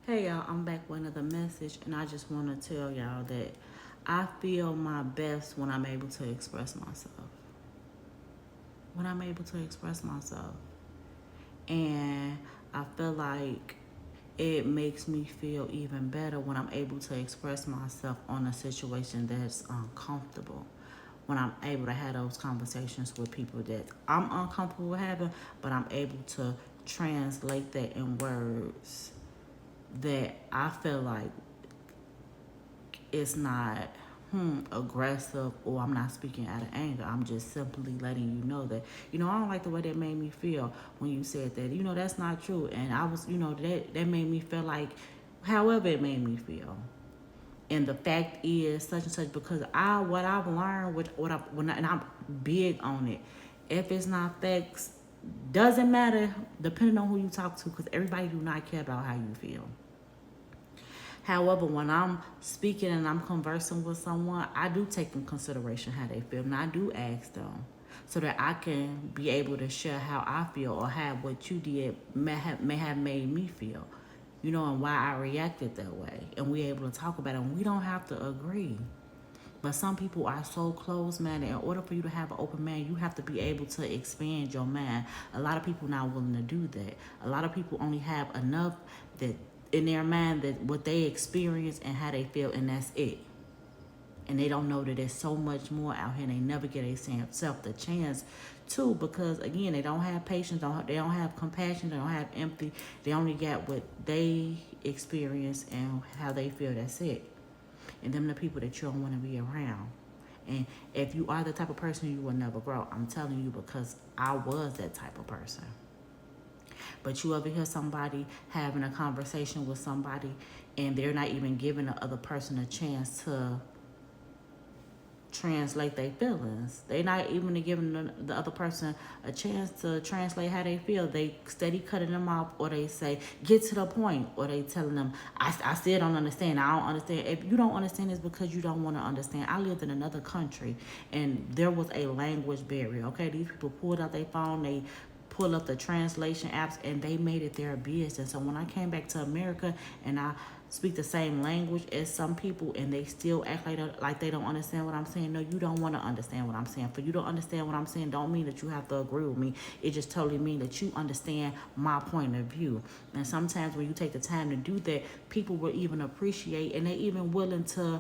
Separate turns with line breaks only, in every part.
Hey y'all, I'm back with another message, and I just want to tell y'all that I feel my best when I'm able to express myself. When I'm able to express myself. And I feel like it makes me feel even better when I'm able to express myself on a situation that's uncomfortable. When I'm able to have those conversations with people that I'm uncomfortable with having, but I'm able to translate that in words that I feel like it's not aggressive, or I'm not speaking out of anger. I'm just simply letting you know that, I don't like the way that made me feel when you said that. That's not true. And I was, that made me feel like however it made me feel. And the fact is such and such, because what I've learned, and I'm big on it. If it's not facts, doesn't matter depending on who you talk to, because everybody do not care about how you feel. However, when I'm speaking and I'm conversing with someone, I do take in consideration how they feel, and I do ask them so that I can be able to share how I feel, or how what you did may have made me feel, and why I reacted that way. And we're able to talk about it, and we don't have to agree. But some people are so closed minded. In order for you to have an open mind, you have to be able to expand your mind. A lot of people not willing to do that. A lot of people only have enough that in their mind, that what they experience and how they feel, and that's it. And they don't know that there's so much more out here, and they never get themselves the chance to, because again, they don't have patience, they don't have compassion, they don't have empathy. They only got what they experience and how they feel. That's it. And them the people that you don't want to be around. And if you are the type of person, you will never grow. I'm telling you, because I was that type of person. But you ever hear somebody having a conversation with somebody, and they're not even giving the other person a chance to translate their feelings. They not even giving the other person a chance to translate how they feel. They steady cutting them off, or they say, get to the point, or they telling them, I still don't understand. I don't understand. If you don't understand, it's because you don't want to understand. I lived in another country, and there was a language barrier. Okay, these people pulled out their phone, they pull up the translation apps, and they made it their business. So when I came back to America, and I speak the same language as some people, and they still act like they don't understand what I'm saying. No, you don't want to understand what I'm saying. For you to understand what I'm saying don't mean that you have to agree with me. It just totally means that you understand my point of view. And sometimes when you take the time to do that, people will even appreciate, and they're even willing to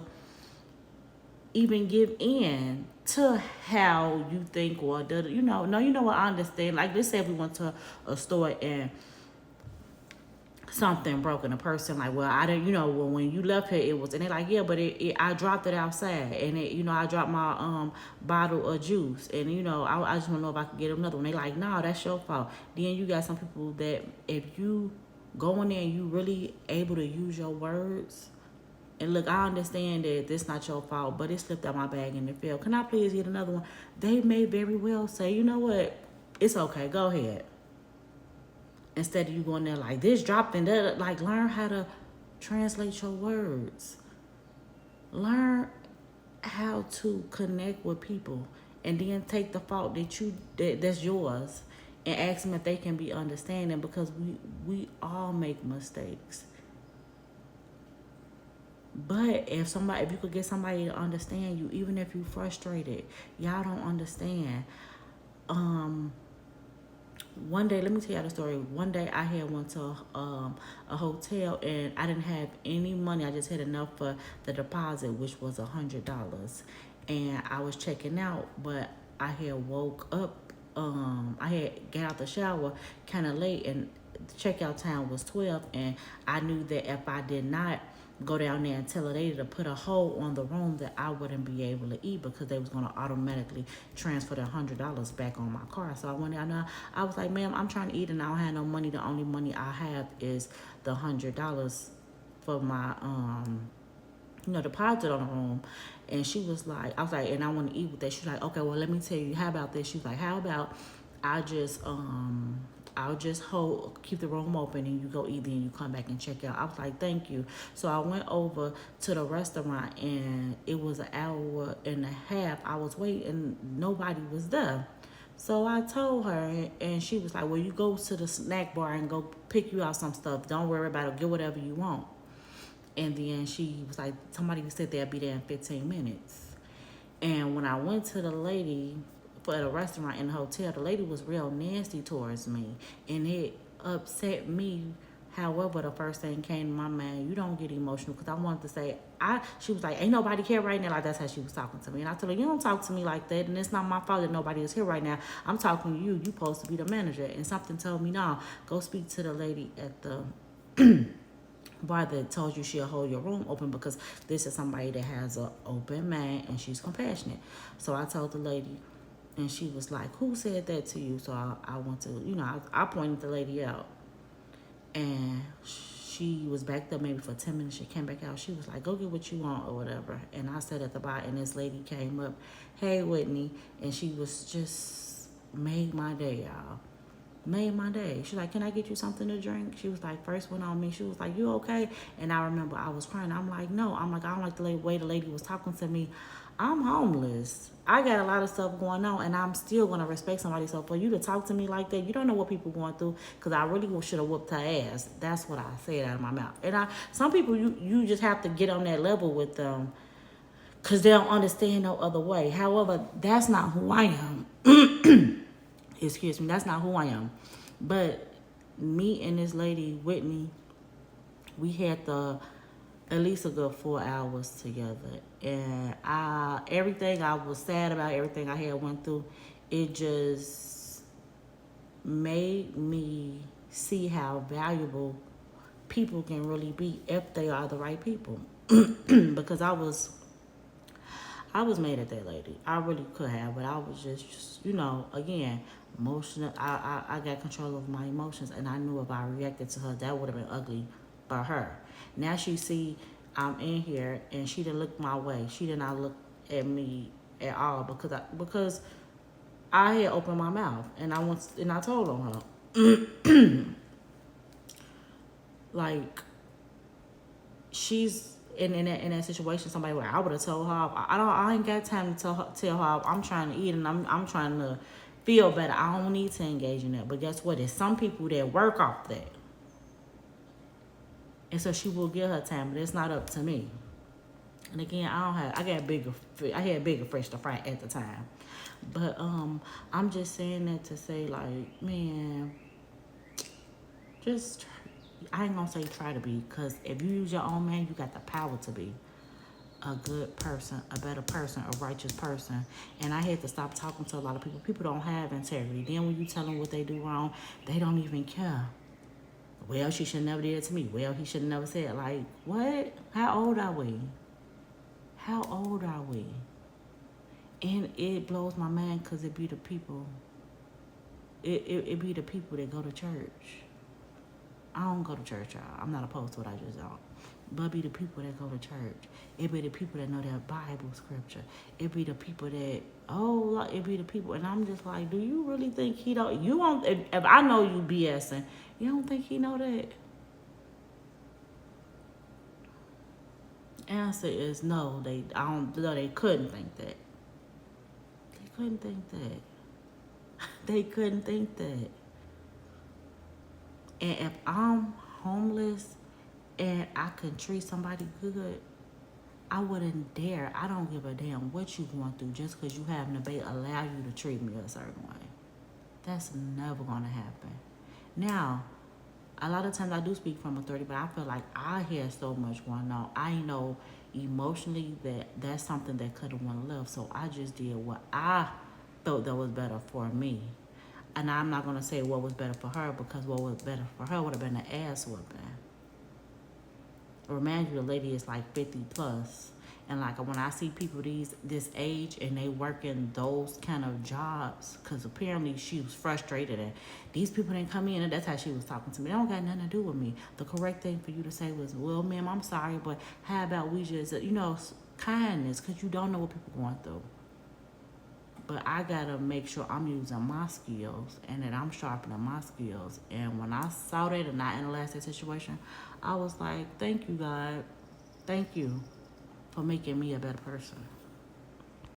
even give in to how you think, or no, what, I understand. Like, let's say we went to a store and something broken, a person like, well, I didn't, well, when you left here it was, and they're like, yeah, but I dropped it outside, and I dropped my bottle of juice, and I just want to know if I could get another one. They like, no, that's your fault. Then you got some people that if you go in there and you really able to use your words, and look, I understand that this not your fault, but it slipped out my bag and it fell. Can I please get another one? They may very well say, you know what, it's okay, go ahead. Instead of you going there like, this dropped, and that, like, learn how to translate your words. Learn how to connect with people, and then take the fault that's yours, and ask them if they can be understanding, because we all make mistakes. But if you could get somebody to understand you, even if you frustrated, y'all don't understand. Um, One day, let me tell y'all the story. One day I had went to a hotel, and I didn't have any money. I just had enough for the deposit, which was $100. And I was checking out, but I had woke up. I had got out the shower kind of late, and the checkout time was 12. And I knew that if I did not go down there and tell a lady to put a hold on the room, that I wouldn't be able to eat, because they was going to automatically transfer the $100 back on my car. So I went down there. I was like, ma'am, I'm trying to eat, and I don't have no money. The only money I have is the $100 for my deposit on the room. And she was like, I was like, and I want to eat with that. She's like, okay, well, let me tell you, how about this? She's like, how about I just I'll just keep the room open, and you go eat, and you come back and check out. I was like, thank you. So I went over to the restaurant, and it was an hour and a half. I was waiting, and nobody was there. So I told her, and she was like, well, you go to the snack bar and go pick you out some stuff. Don't worry about it. Get whatever you want. And then she was like, somebody said they'll be there in 15 minutes. And when I went to the lady for the restaurant in the hotel, the lady was real nasty towards me. And it upset me. However, the first thing came to my mind, you don't get emotional, because I wanted to say, she was like, ain't nobody here right now. Like, that's how she was talking to me. And I told her, you don't talk to me like that, and it's not my fault that nobody is here right now. I'm talking to you. You supposed to be the manager. And something told me, no, go speak to the lady at the bar that told you she'll hold your room open, because this is somebody that has an open mind and she's compassionate. So I told the lady, and she was like, who said that to you? So I went to, I pointed the lady out. And she was back there maybe for 10 minutes. She came back out. She was like, go get what you want or whatever. And I sat at the bar, and this lady came up, hey, Whitney. And she was just made my day, y'all. Made my day. She's like, can I get you something to drink? She was like, first one on me. She was like, you okay? And I remember I was crying. I'm like, no. I'm like, I don't like the way the lady was talking to me. I'm homeless. I got a lot of stuff going on, and I'm still going to respect somebody. So for you to talk to me like that, you don't know what people going through, because I really should have whooped her ass. That's what I said out of my mouth. And some people, you just have to get on that level with them, because they don't understand no other way. However, that's not who I am. Excuse me, that's not who I am. But me and this lady, Whitney, we had at least a good 4 hours together. And everything I was sad about, everything I had went through, it just made me see how valuable people can really be if they are the right people. Because I was mad at that lady. I really could have, but I was just again, emotional. I got control of my emotions, and I knew if I reacted to her, that would have been ugly for her. Now she see I'm in here, and she didn't look my way. She did not look at me at all, because I had opened my mouth, and I told on her. Like, she's in that situation, somebody where I would have told her, I ain't got time to tell her I'm trying to eat, and I'm trying to feel better. I don't need to engage in that. But guess what? There's some people that work off that. And so she will give her time, but it's not up to me. And again, I had bigger fish to fry at the time. But I'm just saying that to say, like, man, just I ain't gonna say try to be, because if you use your own man, you got the power to be a good person, a better person, a righteous person. And I had to stop talking to a lot of people. People don't have integrity. Then when you tell them what they do wrong, they don't even care. Well, she should never did it to me. Well, he should have never said it. Like, what? How old are we? How old are we? And it blows my mind, because it be the people. It be the people that go to church. I don't go to church, y'all. I'm not opposed to it. I just don't. But it be the people that go to church. It be the people that know their Bible scripture. It be the people that, it be the people. And I'm just like, do you really think he don't? You won't. If I know you BSing, you don't think he know that? Answer is no. They couldn't think that. They couldn't think that. They couldn't think that. And if I'm homeless and I can treat somebody good, I wouldn't dare. I don't give a damn what you're going through, just because you have an debate allow you to treat me a certain way. That's never going to happen. Now, a lot of times I do speak from authority, but I feel like I had so much going on. I know emotionally that's something that could have went left. So I just did what I felt that was better for me. And I'm not going to say what was better for her, because what was better for her would have been an ass whooping. Remind you, the lady is like 50 plus. And like when I see people this age and they working those kind of jobs, because apparently she was frustrated and these people didn't come in, and that's how she was talking to me. They don't got nothing to do with me. The correct thing for you to say was, well, ma'am, I'm sorry, but how about we just, kindness, because you don't know what people are going through. But I gotta make sure I'm using my skills and that I'm sharpening my skills. And when I saw that and I analyzed that situation, I was like, thank you, God. Thank you for making me a better person.